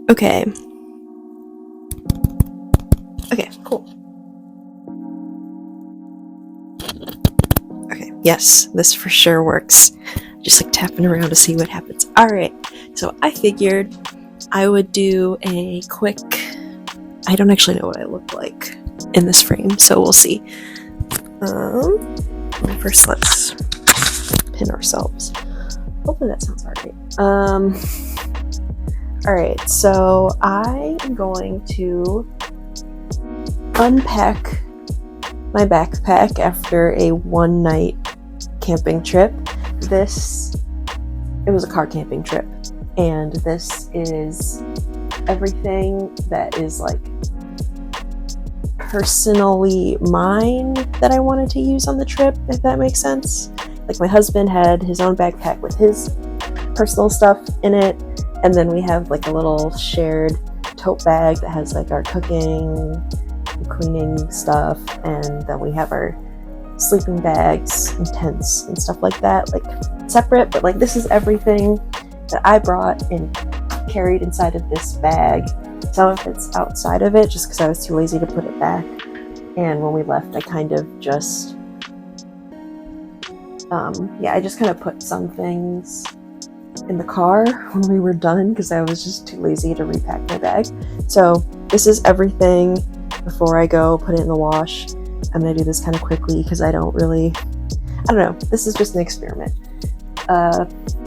Okay. Okay, cool. Okay, yes, this for sure works. Just like tapping around to see what happens. Alright, so I figured I would do a quick... I don't actually know what I look like in this frame, so we'll see. First let's pin ourselves. Hopefully that sounds alright. Alright, so I am going to unpack my backpack after a one-night camping trip. It was a car camping trip, and this is everything that is like personally mine that I wanted to use on the trip, if that makes sense. Like my husband had his own backpack with his personal stuff in it, and then we have like a little shared tote bag that has like our cooking and cleaning stuff, and then we have our sleeping bags and tents and stuff like that, like separate, but like this is everything that I brought and carried inside of this bag. Some of it's outside of it just because I was too lazy to put it back, and when we left I kind of just I just kind of put some things in the car when we were done because I was just too lazy to repack my bag. So this is everything before I go put it in the wash. I'm gonna do this kind of quickly because I don't know, this is just an experiment.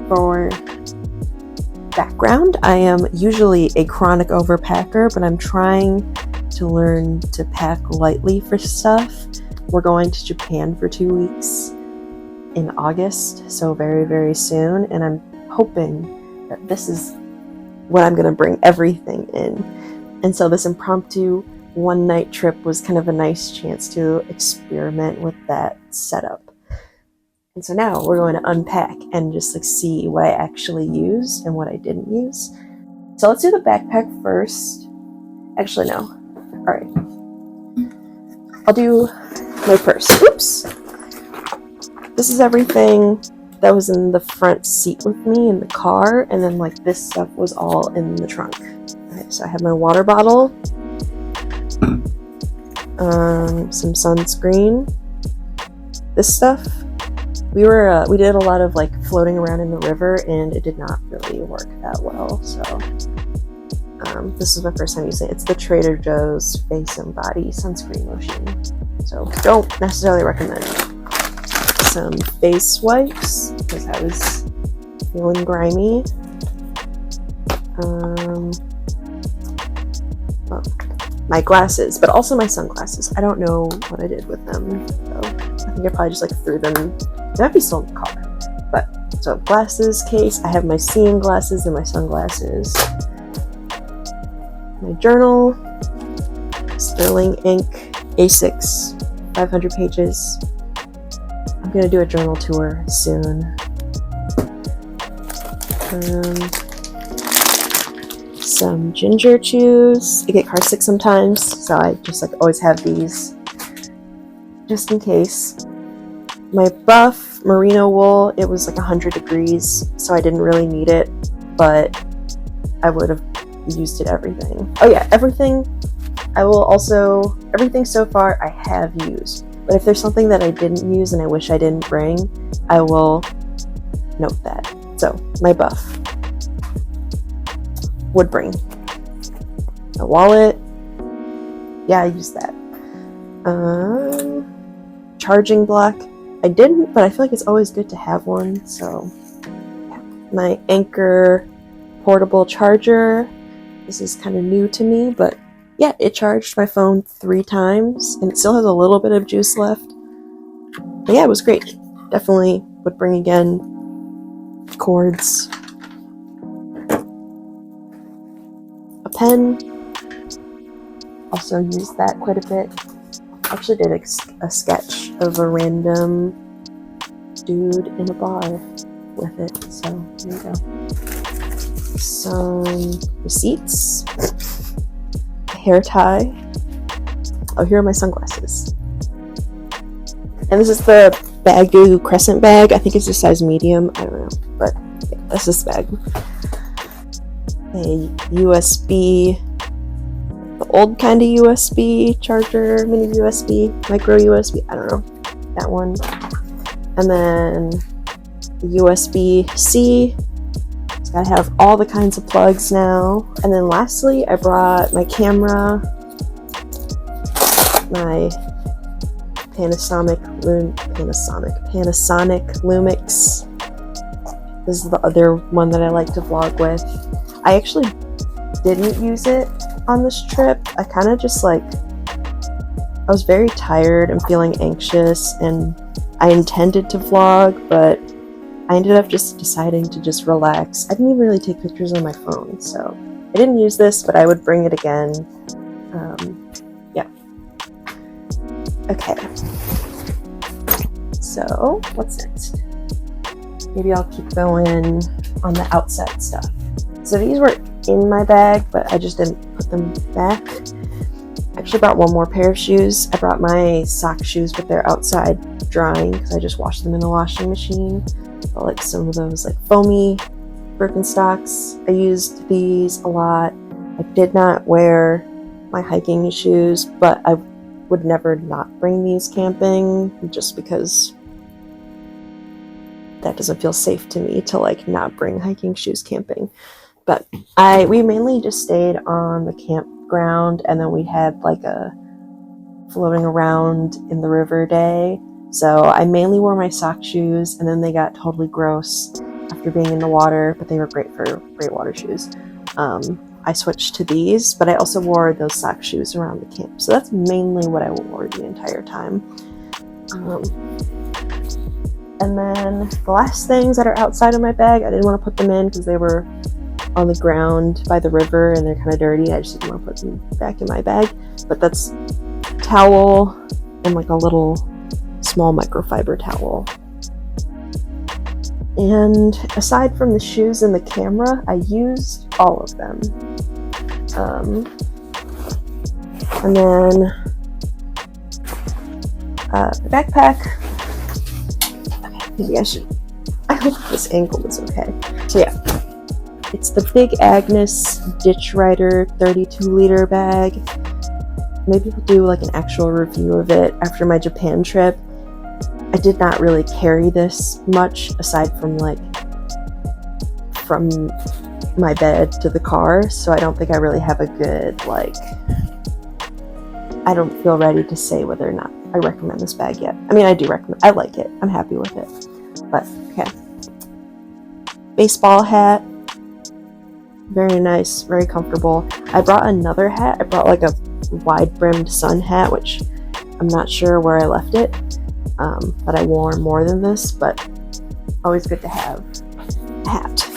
For background, I am usually a chronic overpacker, but I'm trying to learn to pack lightly for stuff. We're going to Japan for 2 weeks in August, so very, very soon, and I'm hoping that this is what I'm going to bring everything in. And so this impromptu one-night trip was kind of a nice chance to experiment with that setup. And so now we're going to unpack and just like see what I actually used and what I didn't use. So let's do the backpack first. Actually, no. All right. I'll do my purse. Oops. This is everything that was in the front seat with me in the car, and then like this stuff was all in the trunk. Okay, so I have my water bottle, some sunscreen, this stuff. We did a lot of like floating around in the river, and it did not really work that well. So this is my first time using it. It's the Trader Joe's Face and Body Sunscreen Lotion. So don't necessarily recommend it. Some face wipes because I was feeling grimy. My glasses, but also my sunglasses. I don't know what I did with them, so I think I probably just like threw them. They might be still in the car. But so glasses case. I have my seeing glasses and my sunglasses. My journal, Sterling ink, A6, 500 pages. I'm gonna do a journal tour soon. Some ginger chews. I get car sick sometimes, so I just like always have these just in case. My buff merino wool, it was like 100 degrees, so I didn't really need it, but I would have used it everything. Oh yeah, everything so far I have used. But if there's something that I didn't use and I wish I didn't bring, I will note that. So, my buff. Would bring. A wallet. Yeah, I used that. Charging block. I didn't, but I feel like it's always good to have one. So, yeah. My Anker portable charger. This is kind of new to me, but yeah, it charged my phone 3 times, and it still has a little bit of juice left. But yeah, it was great. Definitely would bring again. Cords. A pen. Also used that quite a bit. Actually did a sketch of a random dude in a bar with it. So there you go. Some receipts. Hair tie. Oh, here are my sunglasses. And this is the Baggu Crescent bag. I think it's a size medium. I don't know. But yeah, that's this bag. a USB, the old kind of USB charger, mini USB, micro USB, I don't know, that one. And then USB-C. It's gotta have all the kinds of plugs now. And then lastly, I brought my camera, my Panasonic Lumix. This is the other one that I like to vlog with. I actually didn't use it on this trip. I kind of just I was very tired and feeling anxious, and I intended to vlog, but I ended up just deciding to just relax. I didn't even really take pictures on my phone, so I didn't use this, but I would bring it again. Yeah. Okay. So, what's next? Maybe I'll keep going on the outside stuff. So these were in my bag, but I just didn't put them back. I actually brought one more pair of shoes. I brought my sock shoes, but they're outside drying because I just washed them in the washing machine. But like some of those foamy Birkenstocks, I used these a lot. I did not wear my hiking shoes, but I would never not bring these camping just because that doesn't feel safe to me to not bring hiking shoes camping. But we mainly just stayed on the campground, and then we had a floating around in the river day. So I mainly wore my sock shoes, and then they got totally gross after being in the water, but they were great for great water shoes. I switched to these, but I also wore those sock shoes around the camp. So that's mainly what I wore the entire time. And then the last things that are outside of my bag, I didn't want to put them in because they were on the ground by the river and they're kind of dirty. I just didn't want to put them back in my bag. But that's towel and a little small microfiber towel. And aside from the shoes and the camera, I used all of them. And then the backpack. Maybe I hope this angle is okay. So yeah, it's the Big Agnes Ditch Rider 32-liter bag. Maybe we'll do an actual review of it after my Japan trip. I did not really carry this much aside from from my bed to the car, so I don't think I really have a good I don't feel ready to say whether or not I recommend this bag yet. I mean, I do recommend. I like it. I'm happy with it. But okay. Baseball hat. Very nice. Very comfortable. I brought another hat. I brought a wide-brimmed sun hat, which I'm not sure where I left it. But I wore more than this. But always good to have a hat.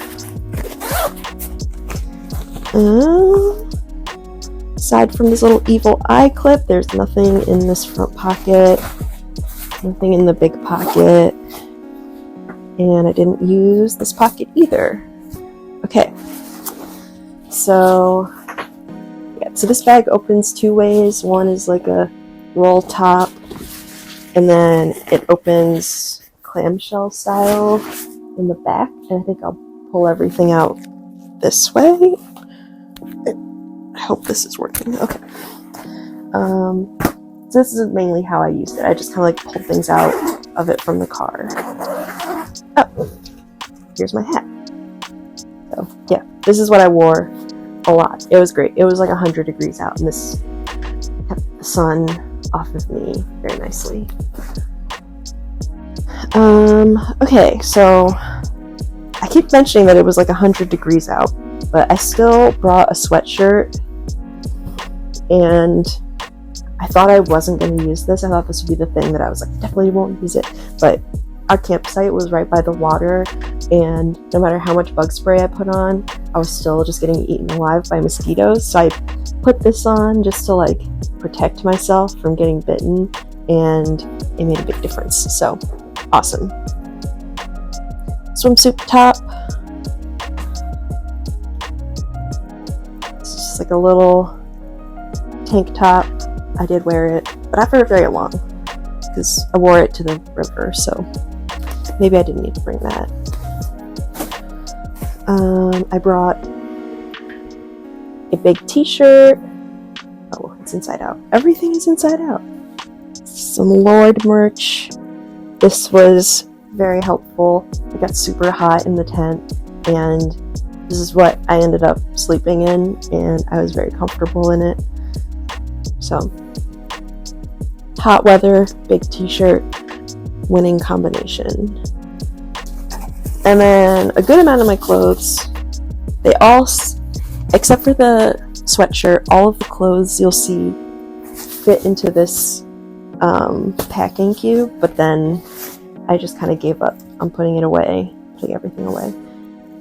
Aside from this little evil eye clip, there's nothing in this front pocket, nothing in the big pocket, and I didn't use this pocket either. Okay, so this bag opens two ways. One is a roll top, and then it opens clamshell style in the back, and I think I'll pull everything out this way. I hope this is working. Okay. So this is mainly how I used it. I just kind of pulled things out of it from the car. Oh, here's my hat. So yeah, this is what I wore a lot. It was great. It was 100 degrees out, and this kept the sun off of me very nicely. Okay, so I keep mentioning that it was 100 degrees out, but I still brought a sweatshirt, and I thought I wasn't going to use this. I thought this would be the thing that I was definitely won't use it, but our campsite was right by the water, and no matter how much bug spray I put on, I was still just getting eaten alive by mosquitoes, so I put this on just to protect myself from getting bitten, and it made a big difference. So awesome. Swimsuit top. It's just a little tank top. I did wear it, but not for very long because I wore it to the river, so maybe I didn't need to bring that. I brought a big t-shirt. Oh, it's inside out. Everything is inside out. Some Lord merch. This was very helpful. It got super hot in the tent, and this is what I ended up sleeping in, and I was very comfortable in it. So, hot weather, big t-shirt, winning combination. And then a good amount of my clothes, they all, except for the sweatshirt, all of the clothes you'll see fit into this packing cube, but then I just kind of gave up on putting everything away.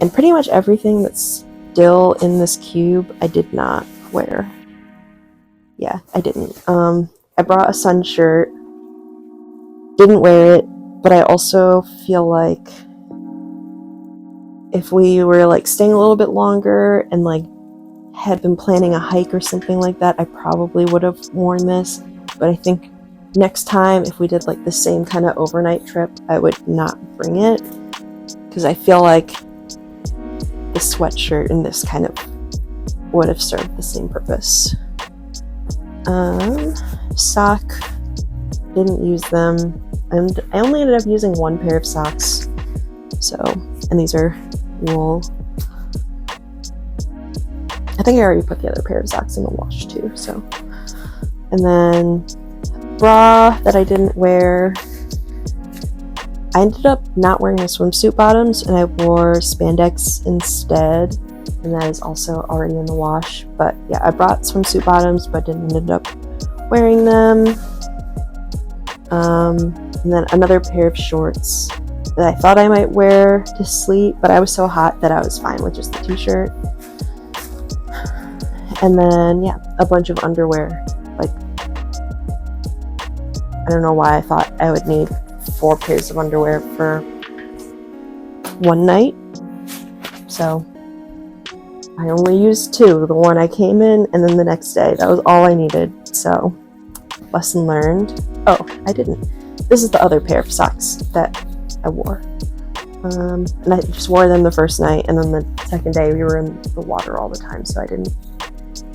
And pretty much everything that's still in this cube, I did not wear. Yeah, I didn't. I brought a sun shirt, didn't wear it, but I also feel like if we were like staying a little bit longer and like had been planning a hike or something like that, I probably would have worn this. But I think next time, if we did like the same kind of overnight trip, I would not bring it, because I feel like the sweatshirt and this kind of would have served the same purpose. Sock, didn't use them, and I only ended up using one pair of socks. So, and these are wool. I think I already put the other pair of socks in the wash too. So, and then bra that I didn't wear. I ended up not wearing my swimsuit bottoms, and I wore spandex instead, and that is also already in the wash. But yeah, I brought swimsuit bottoms, but didn't end up wearing them. And then another pair of shorts that I thought I might wear to sleep, but I was so hot that I was fine with just the t-shirt. And then, yeah, a bunch of underwear. Like, I don't know why I thought I would need 4 pairs of underwear for one night. So, I only used 2. The one I came in, and then the next day. That was all I needed. So, lesson learned. Oh, I didn't. This is the other pair of socks that I wore. And I just wore them the first night, and then the second day we were in the water all the time, so I didn't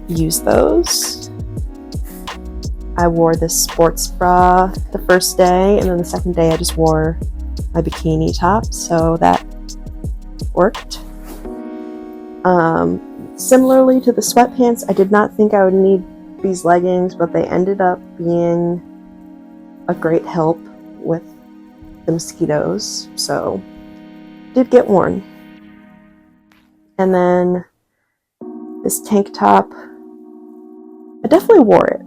use those. I wore this sports bra the first day, and then the second day I just wore my bikini top, so that worked. Similarly to the sweatpants, I did not think I would need these leggings, but they ended up being a great help with the mosquitoes, so did get worn. And then this tank top, I definitely wore it.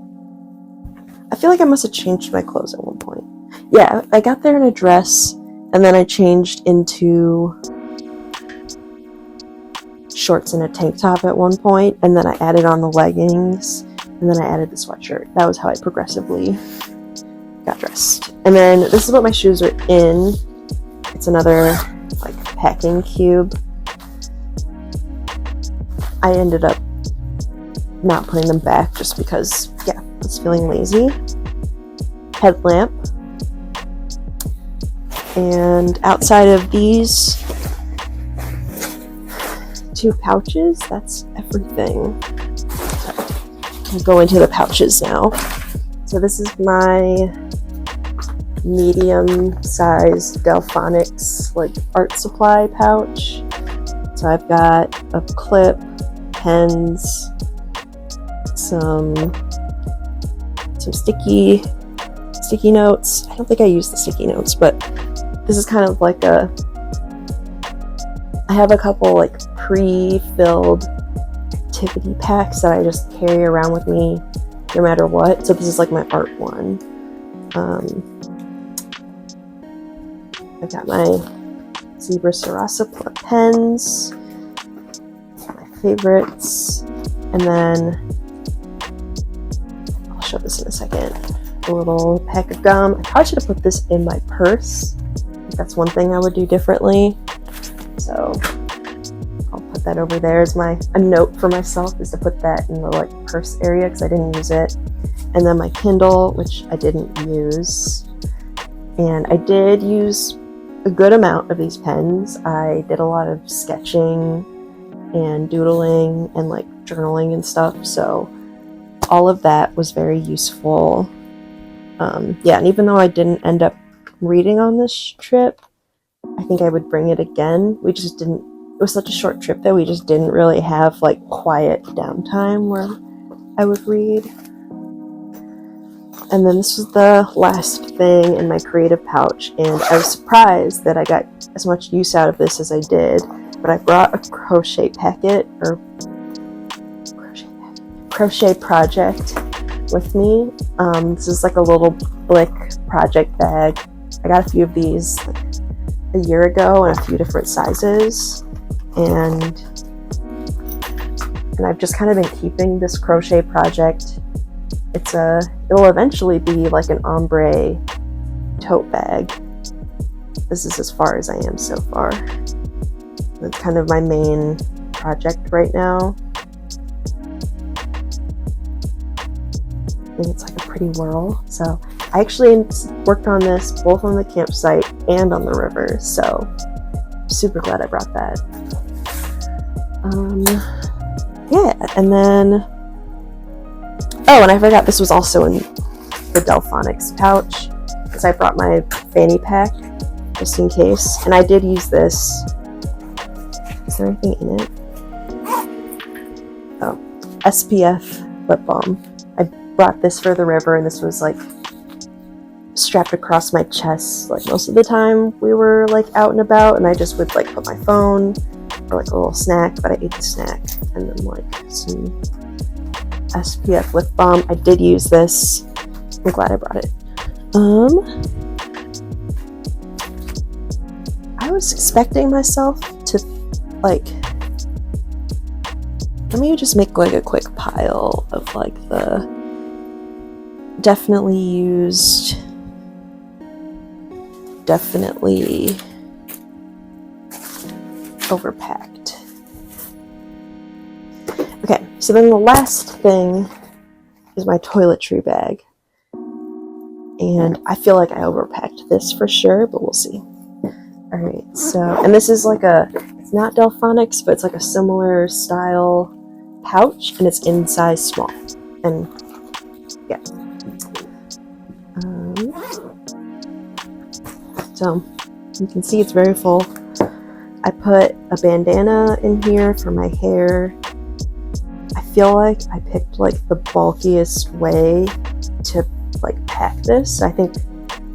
I feel like I must have changed my clothes at one point. Yeah, I got there in a dress, and then I changed into shorts and a tank top at one point, and then I added on the leggings, and then I added the sweatshirt. That was how I progressively got dressed. And then this is what my shoes are in. It's another like packing cube. I ended up not putting them back just because, yeah, I was feeling lazy. Headlamp. And outside of these 2 pouches, that's everything. So I'll go into the pouches now. So this is my medium-sized Delphonics like art supply pouch. So I've got a clip, pens, some sticky notes. I don't think I used the sticky notes, but this is kind of like I have a couple like pre-filled activity packs that I just carry around with me no matter what. So this is like my art one. I got my Zebra Sarasa pens, my favorites, and then I'll show this in a second. A little pack of gum. I probably should have put this in my purse. I think that's one thing I would do differently. So I'll put that over there as a note for myself, is to put that in the like purse area because I didn't use it. And then my Kindle, which I didn't use. And I did use a good amount of these pens. I did a lot of sketching and doodling and like journaling and stuff. So all of that was very useful. Yeah, and even though I didn't end up reading on this trip, I think I would bring it again. We just didn't, it was such a short trip that we just didn't really have like quiet downtime where I would read. And then this was the last thing in my creative pouch, and I was surprised that I got as much use out of this as I did, but I brought a crochet packet, or crochet project with me. This is like a little Blick project bag. I got a few of these like a year ago in a few different sizes, and I've just kind of been keeping this crochet project. It'll eventually be like an ombre tote bag. This is as far as I am so far. It's kind of my main project right now. And it's like a pretty whirl. So I actually worked on this both on the campsite and on the river. So I'm super glad I brought that. Yeah, and then and I forgot this was also in the Delphonics pouch, because I brought my fanny pack just in case, and I did use this. Is there anything in it? Oh, SPF lip balm. I brought this for the river, and this was like strapped across my chest like most of the time we were like out and about, and I just would like put my phone or like a little snack, but I ate the snack, and then like some SPF lip balm. I did use this. I'm glad I brought it. I was expecting myself to like, let me just make like a quick pile of like the definitely used, definitely overpacked. Okay, so then the last thing is my toiletry bag. And I feel like I overpacked this for sure, but we'll see. Alright, so, and this is like it's not Delphonics, but it's like a similar style pouch, and it's in size small. And, yeah. So, you can see it's very full. I put a bandana in here for my hair. I feel like I picked like the bulkiest way to like pack this. I think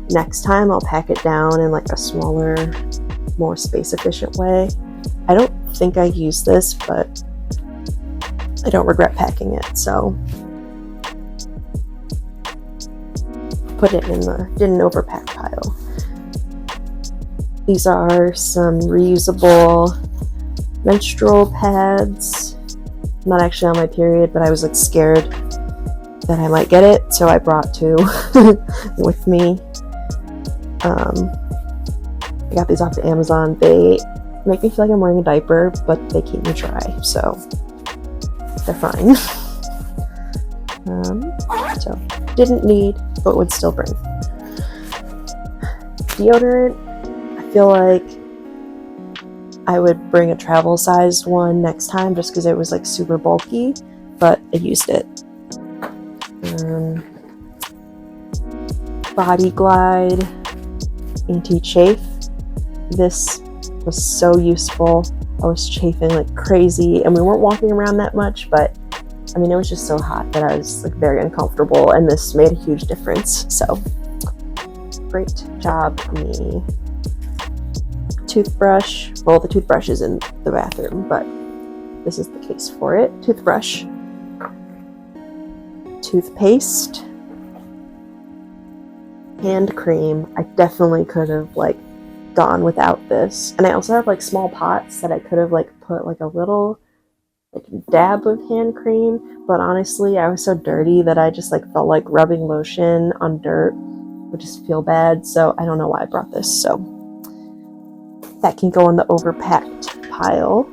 next time I'll pack it down in like a smaller, more space efficient way. I don't think I used this, but I don't regret packing it, so put it in the didn't overpack pile. These are some reusable menstrual pads. I'm not actually on my period, but I was like scared that I might get it, so I brought two with me. I got these off of Amazon. They make me feel like I'm wearing a diaper, but they keep me dry, so they're fine. So didn't need, but would still bring. Deodorant, I feel like I would bring a travel sized one next time just because it was like super bulky, but I used it. Body Glide Anti-Chafe. This was so useful. I was chafing like crazy, and we weren't walking around that much, but I mean, it was just so hot that I was like very uncomfortable, and this made a huge difference. So great job, me. Toothbrush. Well, the toothbrush is in the bathroom, but this is the case for it. Toothbrush. Toothpaste. Hand cream. I definitely could have like gone without this. And I also have like small pots that I could have like put like a little like dab of hand cream, but honestly I was so dirty that I just like felt like rubbing lotion on dirt would just feel bad, so I don't know why I brought this. So that can go in the overpacked pile.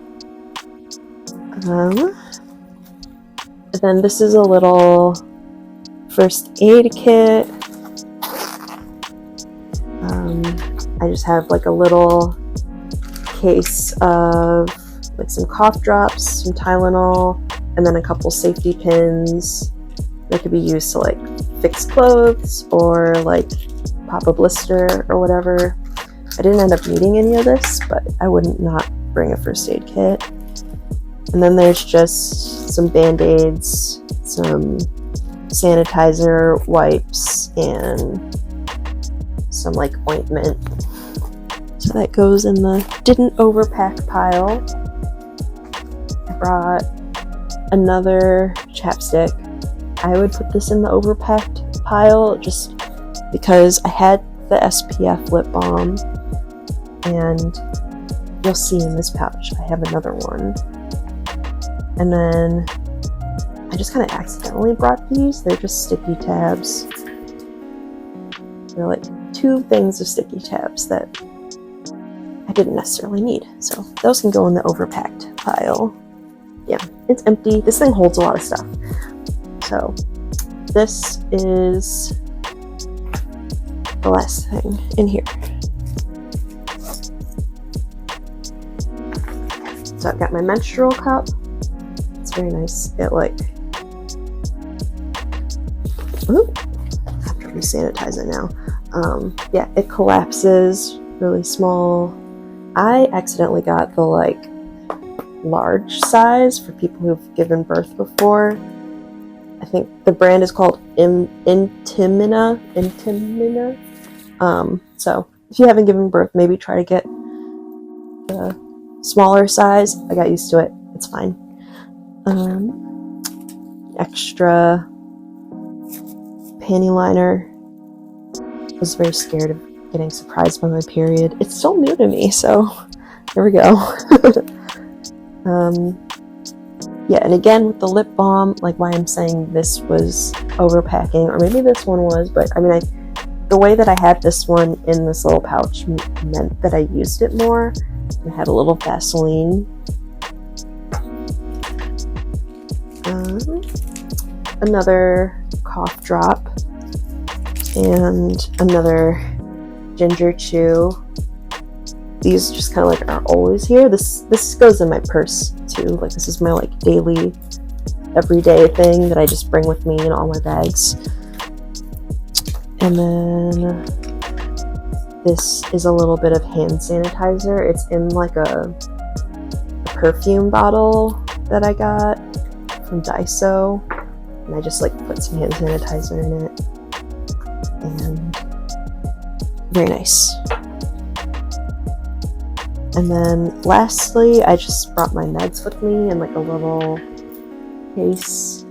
And then this is a little first aid kit. I just have like a little case of like some cough drops, some Tylenol, and then a couple safety pins that could be used to like fix clothes or like pop a blister or whatever. I didn't end up needing any of this, but I wouldn't not bring a first aid kit. And then there's just some band-aids, some sanitizer wipes, and some like ointment. So that goes in the didn't overpack pile. I brought another chapstick. I would put this in the overpacked pile just because I had the SPF lip balm, and you'll see in this pouch I have another one. And then I just kind of accidentally brought these. They're just sticky tabs. They're like 2 things of sticky tabs that I didn't necessarily need. So those can go in the overpacked pile. Yeah, it's empty. This thing holds a lot of stuff. So this is the last thing in here. So I've got my menstrual cup. It's very nice. It like, ooh, I have to re-sanitize it now. Yeah, it collapses really small. I accidentally got the like large size for people who've given birth before. I think the brand is called Intimina. So if you haven't given birth, maybe try to get the smaller size. I got used to it. It's fine. Extra panty liner. I was very scared of getting surprised by my period. It's still new to me, so there we go. Yeah, and again with the lip balm, like why I'm saying this was overpacking, or maybe this one was, but I mean, the way that I had this one in this little pouch meant that I used it more. I had a little Vaseline. Another cough drop, and another ginger chew. These just kind of like are always here. This goes in my purse too. Like this is my like daily, everyday thing that I just bring with me in all my bags. And then this is a little bit of hand sanitizer. It's in like a perfume bottle that I got from Daiso, and I just like put some hand sanitizer in it. And very nice. And then lastly, I just brought my meds with me in like a little case.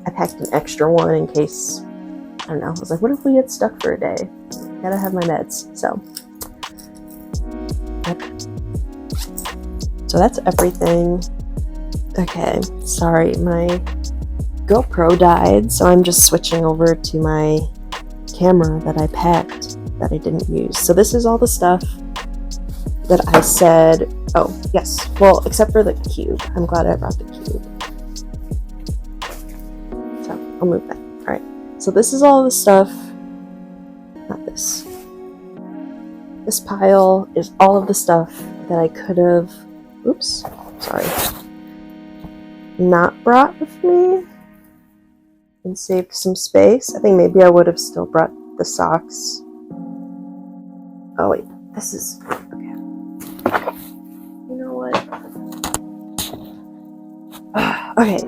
I packed an extra one in case, I don't know, I was like, what if we get stuck for a day? Gotta have my meds. So, yep. So that's everything. Okay, sorry, my GoPro died, so I'm just switching over to my camera that I packed that I didn't use. So this is all the stuff that I said, oh, yes, well, except for the cube. I'm glad I brought the cube. So, I'll move that. Alright, so this is all the stuff, not this. This pile is all of the stuff that I could have, oops, sorry, not brought with me and saved some space. I think maybe I would have still brought the socks. Oh wait, this is, okay. You know what? Okay,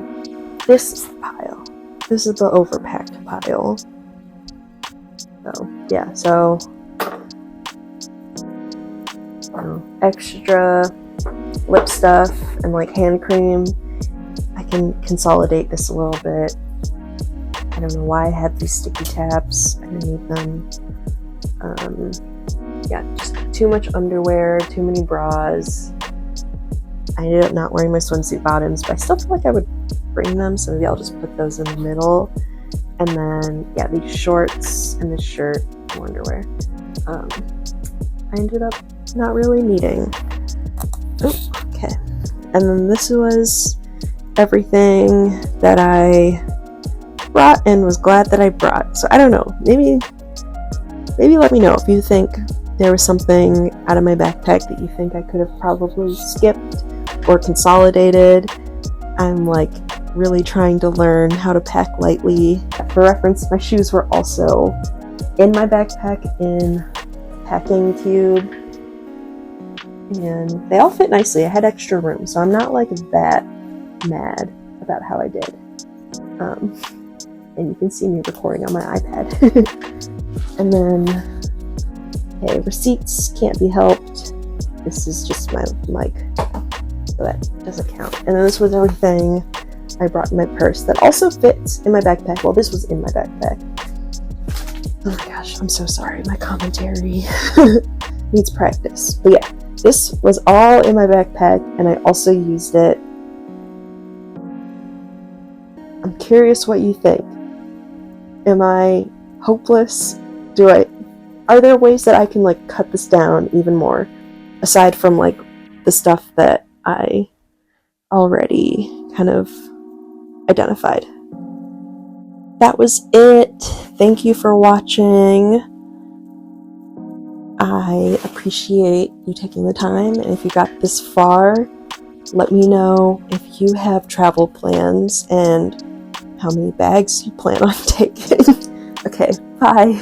this is the pile. This is the overpacked pile. So, yeah, so extra lip stuff and like hand cream. I can consolidate this a little bit. I don't know why I had these sticky tabs. I didn't need them. Yeah, just too much underwear, too many bras. I ended up not wearing my swimsuit bottoms, but I still feel like I would bring them, so maybe I'll just put those in the middle. And then, yeah, these shorts and this shirt, no underwear. I ended up not really needing. Oh, okay. And then this was everything that I brought and was glad that I brought. So I don't know, maybe let me know if you think there was something out of my backpack that you think I could have probably skipped or consolidated. I'm like really trying to learn how to pack lightly. For reference, my shoes were also in my backpack in packing cube, and they all fit nicely. I had extra room, so I'm not like that mad about how I did. And you can see me recording on my iPad. And then, okay, receipts can't be helped. This is just my mic, so that doesn't count. And then this was everything I brought in my purse that also fits in my backpack. Well, this was in my backpack. Oh my gosh, I'm so sorry. My commentary needs practice. But yeah, this was all in my backpack, and I also used it. I'm curious what you think. Am I hopeless? Are there ways that I can like cut this down even more, aside from like the stuff that I already kind of identified? That was it. Thank you for watching. I appreciate you taking the time, and if you got this far, let me know if you have travel plans and how many bags you plan on taking. Okay, bye.